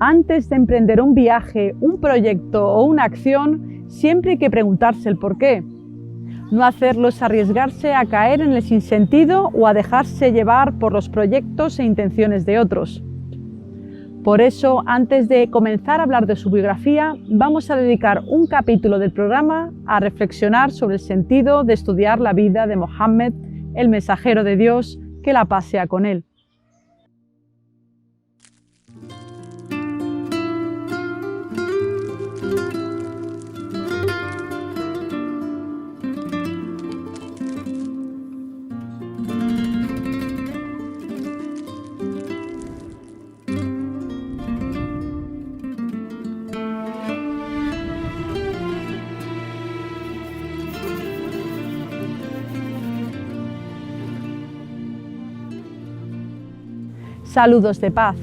Antes de emprender un viaje, un proyecto o una acción, siempre hay que preguntarse el por qué. No hacerlo es arriesgarse a caer en el sinsentido o a dejarse llevar por los proyectos e intenciones de otros. Por eso, antes de comenzar a hablar de su biografía, vamos a dedicar un capítulo del programa a reflexionar sobre el sentido de estudiar la vida de Mohammed, el mensajero de Dios, que la paz sea con él. Saludos de paz.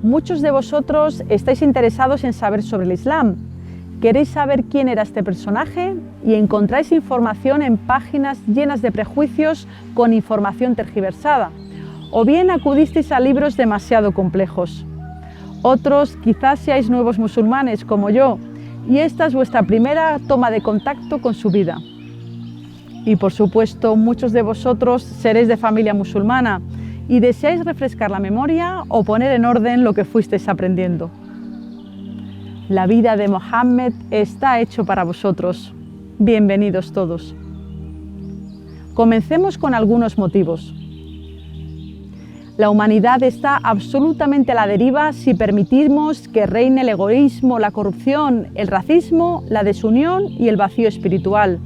Muchos de vosotros estáis interesados en saber sobre el Islam. Queréis saber quién era este personaje y encontráis información en páginas llenas de prejuicios con información tergiversada. O bien acudisteis a libros demasiado complejos. Otros quizás seáis nuevos musulmanes como yo y esta es vuestra primera toma de contacto con su vida. Y por supuesto, muchos de vosotros seréis de familia musulmana y deseáis refrescar la memoria o poner en orden lo que fuisteis aprendiendo. La vida de Mohammed está hecho para vosotros. Bienvenidos todos. Comencemos con algunos motivos. La humanidad está absolutamente a la deriva si permitimos que reine el egoísmo, la corrupción, el racismo, la desunión y el vacío espiritual.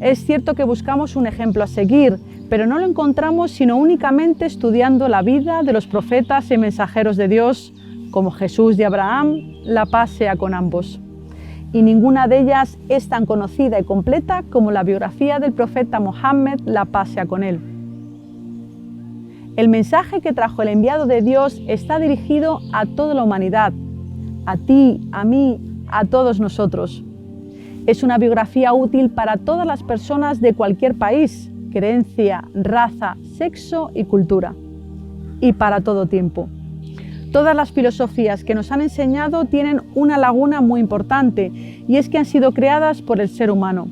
Es cierto que buscamos un ejemplo a seguir, pero no lo encontramos sino únicamente estudiando la vida de los profetas y mensajeros de Dios, como Jesús y Abraham, la paz sea con ambos. Y ninguna de ellas es tan conocida y completa como la biografía del profeta Mohammed, la paz sea con él. El mensaje que trajo el enviado de Dios está dirigido a toda la humanidad, a ti, a mí, a todos nosotros. Es una biografía útil para todas las personas de cualquier país, creencia, raza, sexo y cultura, y para todo tiempo. Todas las filosofías que nos han enseñado tienen una laguna muy importante, y es que han sido creadas por el ser humano,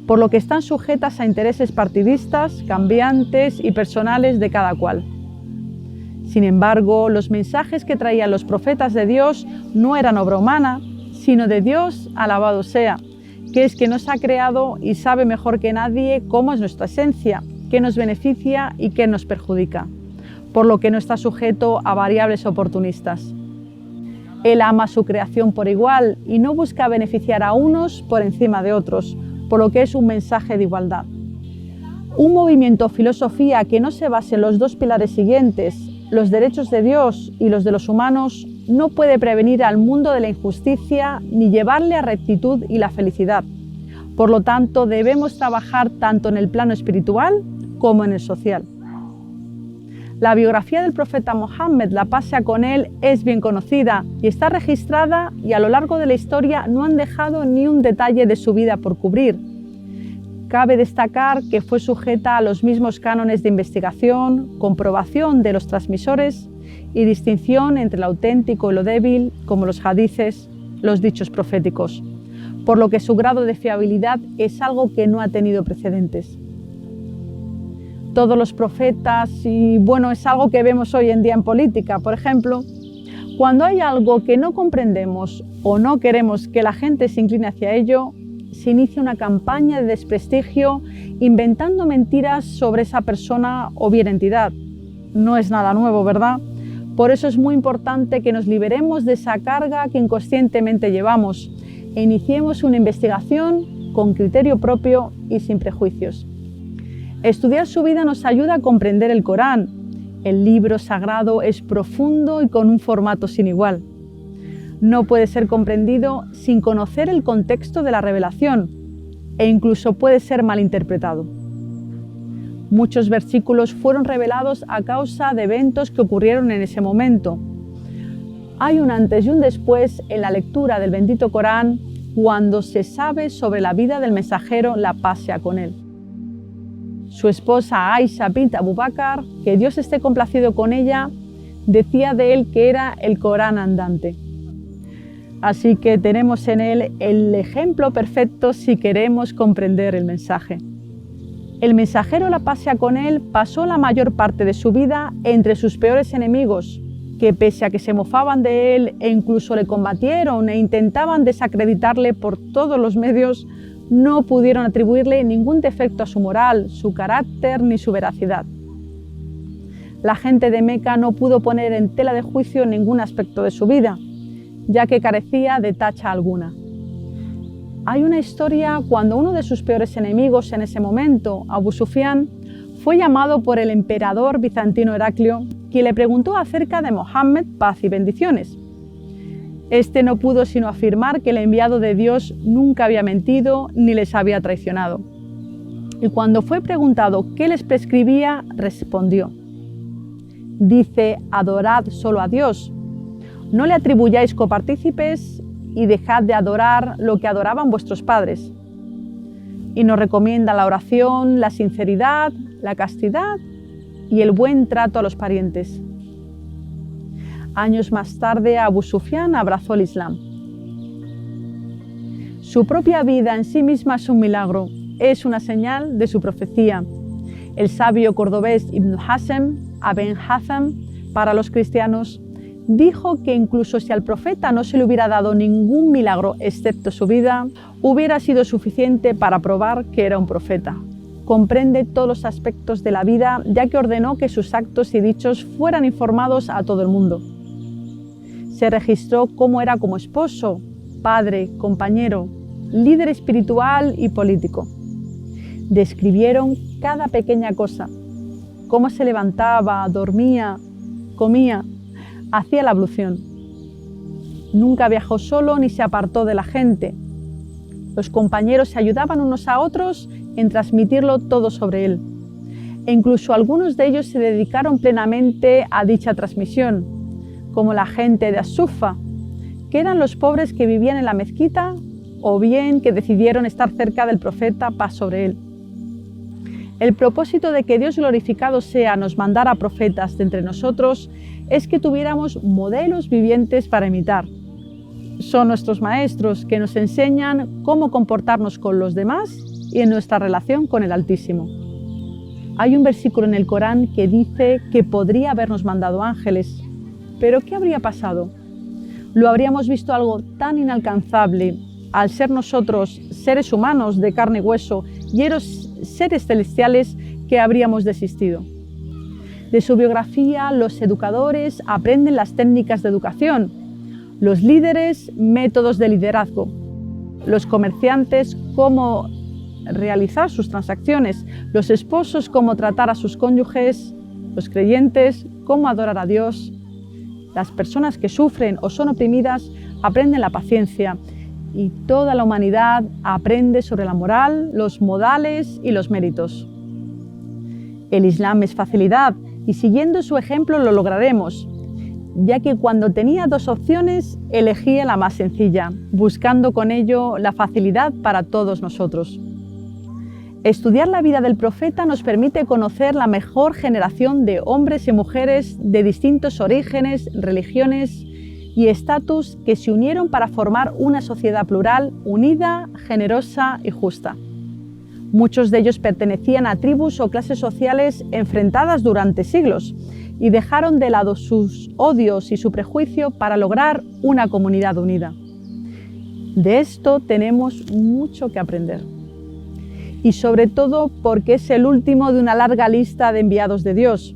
por lo que están sujetas a intereses partidistas, cambiantes y personales de cada cual. Sin embargo, los mensajes que traían los profetas de Dios no eran obra humana, sino de Dios, alabado sea, que es que nos ha creado y sabe mejor que nadie cómo es nuestra esencia, qué nos beneficia y qué nos perjudica, por lo que no está sujeto a variables oportunistas. Él ama su creación por igual y no busca beneficiar a unos por encima de otros, por lo que es un mensaje de igualdad. Un movimiento o filosofía que no se base en los dos pilares siguientes, los derechos de Dios y los de los humanos, no puede prevenir al mundo de la injusticia ni llevarle a rectitud y la felicidad. Por lo tanto, debemos trabajar tanto en el plano espiritual como en el social. La biografía del profeta Mohammed, la paz sea con él, es bien conocida y está registrada, y a lo largo de la historia no han dejado ni un detalle de su vida por cubrir. Cabe destacar que fue sujeta a los mismos cánones de investigación, comprobación de los transmisores y distinción entre lo auténtico y lo débil, como los hadices, los dichos proféticos, por lo que su grado de fiabilidad es algo que no ha tenido precedentes. Todos los profetas, y bueno, es algo que vemos hoy en día en política, por ejemplo, cuando hay algo que no comprendemos o no queremos que la gente se incline hacia ello, se inicia una campaña de desprestigio inventando mentiras sobre esa persona o bien entidad. No es nada nuevo, ¿verdad? Por eso es muy importante que nos liberemos de esa carga que inconscientemente llevamos e iniciemos una investigación con criterio propio y sin prejuicios. Estudiar su vida nos ayuda a comprender el Corán. El libro sagrado es profundo y con un formato sin igual. No puede ser comprendido sin conocer el contexto de la revelación e incluso puede ser malinterpretado. Muchos versículos fueron revelados a causa de eventos que ocurrieron en ese momento. Hay un antes y un después en la lectura del bendito Corán cuando se sabe sobre la vida del mensajero, la paz sea con él. Su esposa Aisha bint Abu Bakr, que Dios esté complacido con ella, decía de él que era el Corán andante. Así que tenemos en él el ejemplo perfecto si queremos comprender el mensaje. El mensajero la pasea con él pasó la mayor parte de su vida entre sus peores enemigos, que pese a que se mofaban de él e incluso le combatieron e intentaban desacreditarle por todos los medios, no pudieron atribuirle ningún defecto a su moral, su carácter ni su veracidad. La gente de Meca no pudo poner en tela de juicio ningún aspecto de su vida, ya que carecía de tacha alguna. Hay una historia cuando uno de sus peores enemigos en ese momento, Abu Sufyan, fue llamado por el emperador bizantino Heraclio, quien le preguntó acerca de Mohammed, paz y bendiciones. Este no pudo sino afirmar que el enviado de Dios nunca había mentido ni les había traicionado. Y cuando fue preguntado qué les prescribía, respondió: dice, adorad solo a Dios, no le atribuyáis copartícipes y dejad de adorar lo que adoraban vuestros padres. Y nos recomienda la oración, la sinceridad, la castidad y el buen trato a los parientes. Años más tarde, Abu Sufyan abrazó el Islam. Su propia vida en sí misma es un milagro, es una señal de su profecía. El sabio cordobés Ibn Hazm, Aben Hazm, para los cristianos, dijo que incluso si al profeta no se le hubiera dado ningún milagro excepto su vida, hubiera sido suficiente para probar que era un profeta. Comprende todos los aspectos de la vida, ya que ordenó que sus actos y dichos fueran informados a todo el mundo. Se registró cómo era como esposo, padre, compañero, líder espiritual y político. Describieron cada pequeña cosa, cómo se levantaba, dormía, comía, hacía la ablución. Nunca viajó solo ni se apartó de la gente. Los compañeros se ayudaban unos a otros en transmitirlo todo sobre él. E incluso algunos de ellos se dedicaron plenamente a dicha transmisión, como la gente de As-Suffa, que eran los pobres que vivían en la mezquita o bien que decidieron estar cerca del profeta, paz sobre él. El propósito de que Dios glorificado sea nos mandara profetas de entre nosotros es que tuviéramos modelos vivientes para imitar. Son nuestros maestros que nos enseñan cómo comportarnos con los demás y en nuestra relación con el Altísimo. Hay un versículo en el Corán que dice que podría habernos mandado ángeles, pero ¿qué habría pasado? ¿Lo habríamos visto algo tan inalcanzable al ser nosotros seres humanos de carne y hueso y ellos seres celestiales que habríamos desistido? De su biografía, los educadores aprenden las técnicas de educación, los líderes, métodos de liderazgo, los comerciantes, cómo realizar sus transacciones, los esposos, cómo tratar a sus cónyuges, los creyentes, cómo adorar a Dios. Las personas que sufren o son oprimidas aprenden la paciencia y toda la humanidad aprende sobre la moral, los modales y los méritos. El Islam es facilidad y siguiendo su ejemplo lo lograremos, ya que cuando tenía dos opciones elegía la más sencilla, buscando con ello la facilidad para todos nosotros. Estudiar la vida del profeta nos permite conocer la mejor generación de hombres y mujeres de distintos orígenes, religiones y estatus que se unieron para formar una sociedad plural, unida, generosa y justa. Muchos de ellos pertenecían a tribus o clases sociales enfrentadas durante siglos y dejaron de lado sus odios y su prejuicio para lograr una comunidad unida. De esto tenemos mucho que aprender. Y sobre todo porque es el último de una larga lista de enviados de Dios.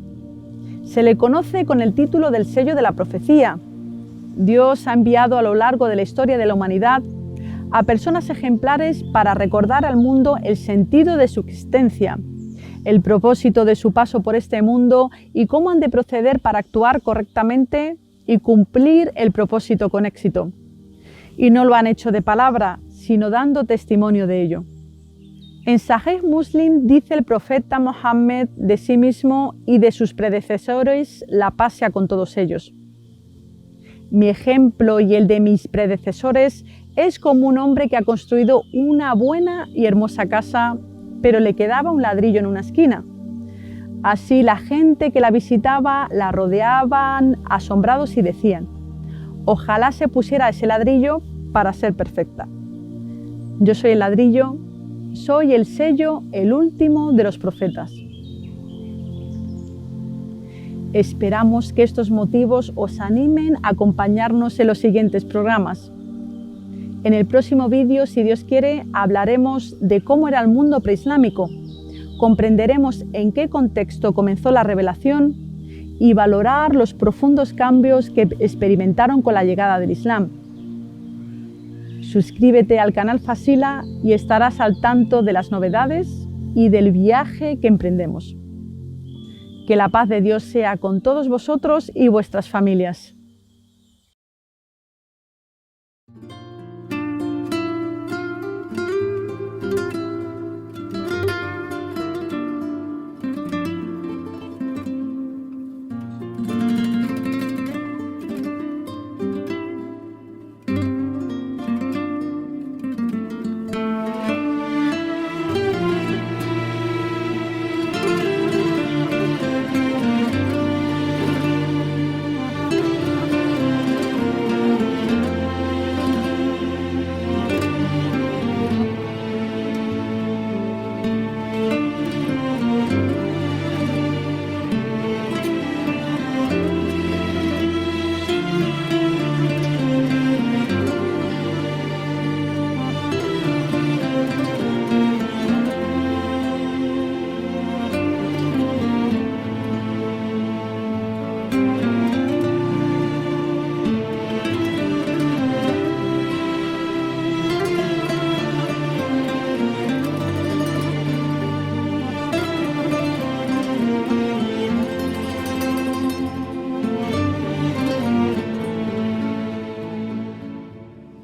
Se le conoce con el título del sello de la profecía. Dios ha enviado a lo largo de la historia de la humanidad a personas ejemplares para recordar al mundo el sentido de su existencia, el propósito de su paso por este mundo y cómo han de proceder para actuar correctamente y cumplir el propósito con éxito. Y no lo han hecho de palabra, sino dando testimonio de ello. En Sahih Muslim dice el profeta Mohammed de sí mismo y de sus predecesores, la paz sea con todos ellos. Mi ejemplo y el de mis predecesores es como un hombre que ha construido una buena y hermosa casa, pero le quedaba un ladrillo en una esquina. Así la gente que la visitaba la rodeaban asombrados y decían: Ojalá se pusiera ese ladrillo para ser perfecta. Yo soy el ladrillo, soy el sello, el último de los profetas. Esperamos que estos motivos os animen a acompañarnos en los siguientes programas. En el próximo vídeo, si Dios quiere, hablaremos de cómo era el mundo preislámico, comprenderemos en qué contexto comenzó la revelación y valorar los profundos cambios que experimentaron con la llegada del Islam. Suscríbete al canal Fasila y estarás al tanto de las novedades y del viaje que emprendemos. Que la paz de Dios sea con todos vosotros y vuestras familias.